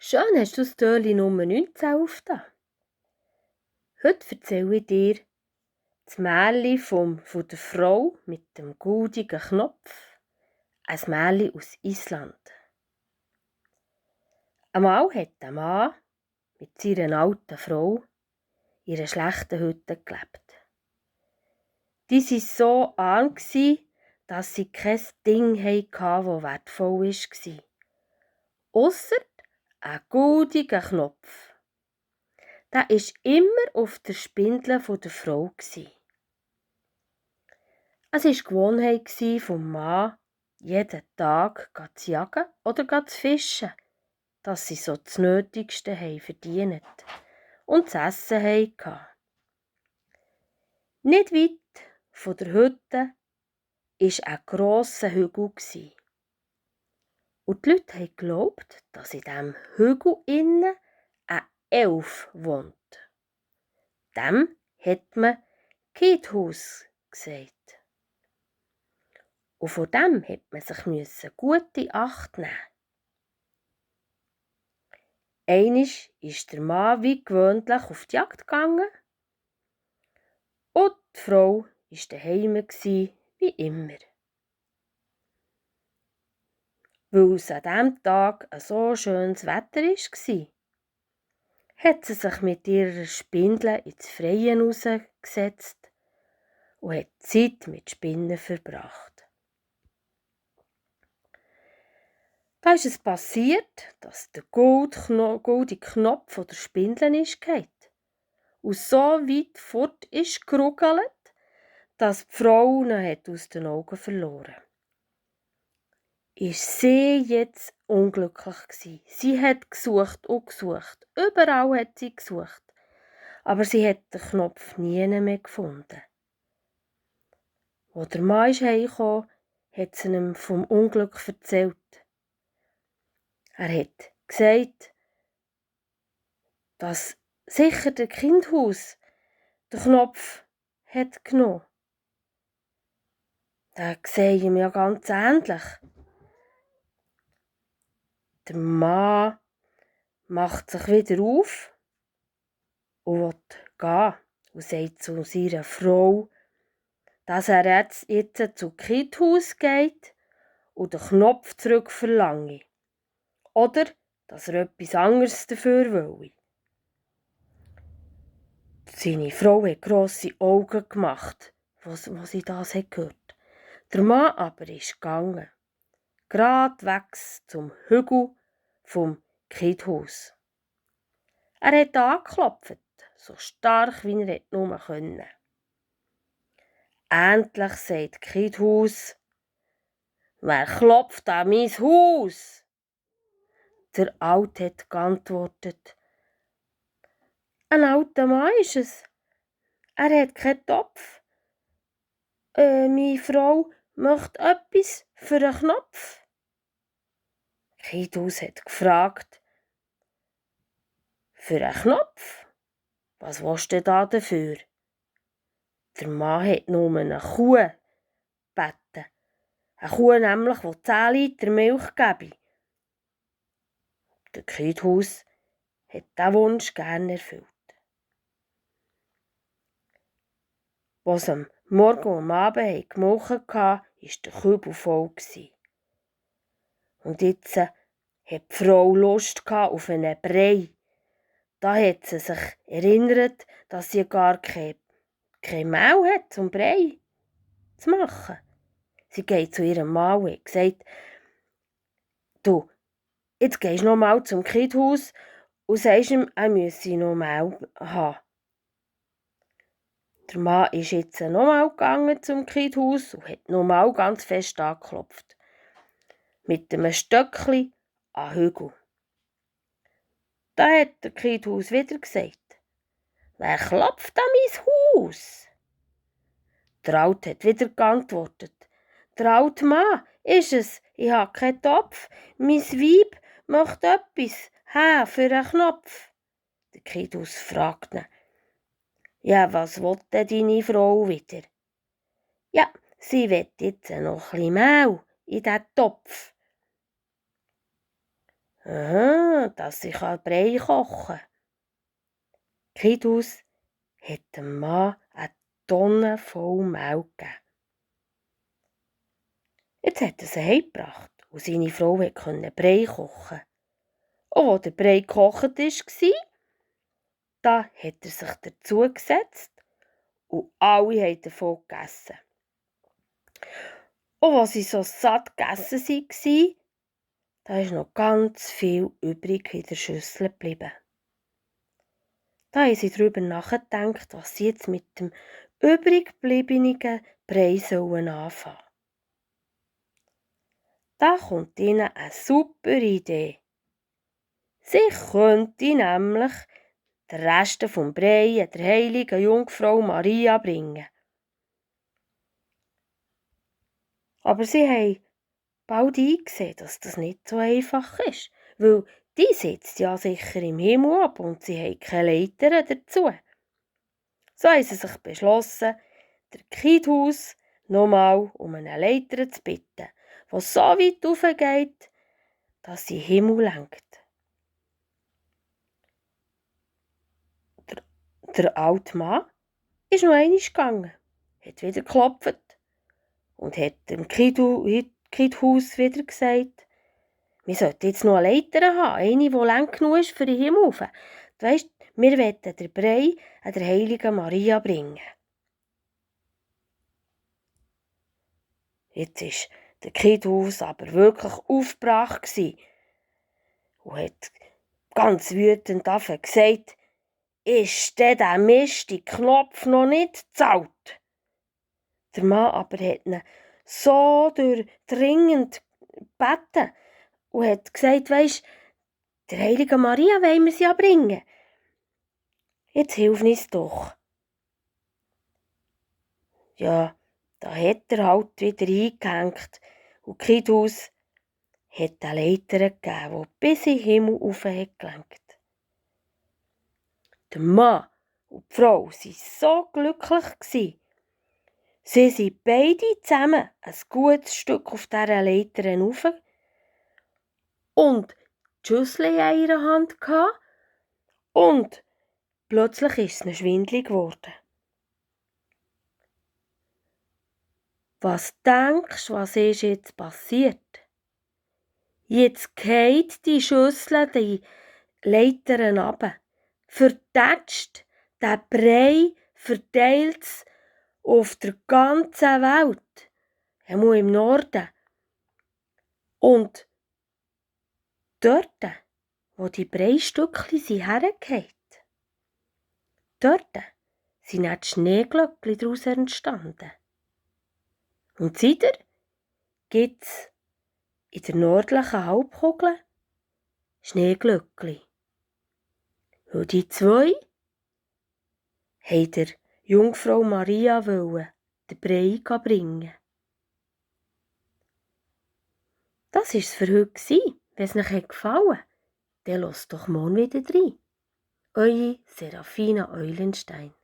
Schön hast du das Türchen Nummer 19 aufgetan. Heute erzähle ich dir das Märchen von der Frau mit dem goldigen Knopf. Ein Märchen aus Island. Einmal hat ein Mann mit seiner alten Frau in einer schlechten Hütte gelebt. Die waren so arm, dass sie kein Ding hatten, das wertvoll war. Ausser ein goldiger Knopf. Der war immer auf der Spindel der Frau. Es war die Gewohnheit des Mannes, jeden Tag zu jagen oder zu fischen, dass sie so das Nötigste verdient und zu essen hatten. Nicht weit von der Hütte war ein grosser Hügel. Und die Leute haben geglaubt, dass in diesem Hügel innen ein Elf wohnt. Dem hat man Kidhaus gesagt. Und von dem musste man sich gute Acht nehmen. Einmal ist der Mann wie gewöhnlich auf die Jagd gegangen und die Frau war daheim wie immer. Weil es an diesem Tag ein so schönes Wetter war, hat sie sich mit ihrer Spindel ins Freie rausgesetzt und hat Zeit mit Spinnen verbracht. Da ist es passiert, dass der goldige Knopf von der Spindel ist gefallen und so weit fort ist geruggelt, dass die Frau ihn aus den Augen verloren hat. Ist sie jetzt unglücklich gewesen. Sie hat gesucht und gesucht. Überall hat sie gesucht. Aber sie hat den Knopf nie mehr gefunden. Als der Mann heimkam, hat sie ihm vom Unglück erzählt. Er hat gesagt, dass sicher der Kindhaus den Knopf hat genommen. Da sehe ich mir ja ganz ähnlich. Der Mann macht sich wieder auf und will gehen und sagt zu seiner Frau, dass er jetzt zum Kindhaus geht und den Knopf zurückverlange. Oder dass er etwas anderes dafür will. Seine Frau hat grosse Augen gemacht, als sie das gehört hat. Der Mann aber ist gegangen, gradwegs zum Hügel vom Kindhaus. Er hat angeklopft, so stark wie er nur konnte. Endlich sagt Kindhaus: «Wer klopft an mein Haus?» Der Alte hat geantwortet: «Ein alter Mann ist es. Er hat keinen Topf. Meine Frau möchte etwas für einen Knopf.» Kindhaus hat gefragt: «Für einen Knopf? Was willst du da dafür?» Der Mann hat nur eine Kuh gebeten. Eine Kuh nämlich, die 10 Liter Milch gebe. Der Kindhaus hat diesen Wunsch gerne erfüllt. Als am Morgen und am Abend gemolken hatten, war der Kübel voll. Und jetzt hat die Frau Lust auf einen Brei. Da hat sie sich erinnert, dass sie gar kein Mehl hat, um Brei zu machen. Sie geht zu ihrem Mann und hat gesagt: «Du, jetzt gehst du noch mal zum Kindhaus und sagst ihm, er müsse noch Mehl haben.» Der Mann ist jetzt noch mal gegangen zum Kindhaus und hat noch mal ganz fest angeklopft. Mit einem Stöckli an den Hügel. Da hat der Kindhaus wieder gesagt: «Wer klopft an mein Haus?» Der Alte hat wieder geantwortet: «Der alte Mann ist es, ich habe keinen Topf. Mein Weib möchte etwas haben für einen Knopf.» Der Kindhaus fragt ihn: «Ja, was will denn deine Frau wieder?» «Ja, sie will jetzt noch ein bisschen Mehl in diesen Topf.» «Aha, dass sie Brei kochen kann. Kidus hat dem Mann eine Tonne voll Mehl gegeben. Jetzt hat er sie heimgebracht und seine Frau konnte Brei kochen. Und als der Brei gekocht war, da hat er sich dazu gesetzt und alle haben davon gegessen. Und als sie so satt gegessen waren, da ist noch ganz viel übrig in der Schüssel geblieben. Da haben sie darüber nachgedacht, was sie jetzt mit dem übrig gebliebenen Brei anfangen sollen. Da kommt ihnen eine super Idee. Sie könnte nämlich den Rest vom Brei der heiligen Jungfrau Maria bringen. Aber sie haben bald eingesehen, dass das nicht so einfach ist, weil die sitzt ja sicher im Himmel ab und sie haben keine Leiter dazu. So haben sie sich beschlossen, der Kidus nochmal um eine Leiter zu bitten, die so weit raufgeht, dass sie in den Himmel lenkt. Der alte Mann ist noch einmal gegangen, hat wieder geklopft und hat dem Kidus wieder gesagt, wir sollten jetzt noch eine Leiter haben, eine, die lang genug ist für den Himmel rauf. Du weisst, wir wollen den Brei an der heiligen Maria bringen. Jetzt war der Kidus aber wirklich aufgebracht und hat ganz wütend gesagt, ist denn der Knopf noch nicht gezahlt? Der Mann aber hat ihn so durchdringend gebeten und hat gesagt, weisst, der heiligen Maria wollen wir sie ja bringen. Jetzt hilf uns doch. Ja, da hat er halt wieder eingehängt und Kidus hat eine Leiter gegeben, die bis in den Himmel raufgelenkt. Der Mann und die Frau waren so glücklich. Sie sind beide zusammen ein gutes Stück auf dieser Leiter rauf und die Schüssel in ihrer Hand gehabt und plötzlich ist es ihnen schwindelig geworden. Was denkst du, was ist jetzt passiert? Jetzt geht die Schüssel die Leitern runter, vertätscht, der Brei verteilt auf der ganzen Welt, einmal im Norden. Und dort, wo die Breistückchen hergefallen, dort sind auch die Schneeglöckchen daraus entstanden. Und seitdem gibt es in der nördlichen Halbkugel Schneeglöckchen. Weil die zwei wollten der Jungfrau Maria den Brei bringen. Das war es für heute. Wenn es euch gefallen hat, dann hört doch morgen wieder rein. Eure Serafina Eulenstein.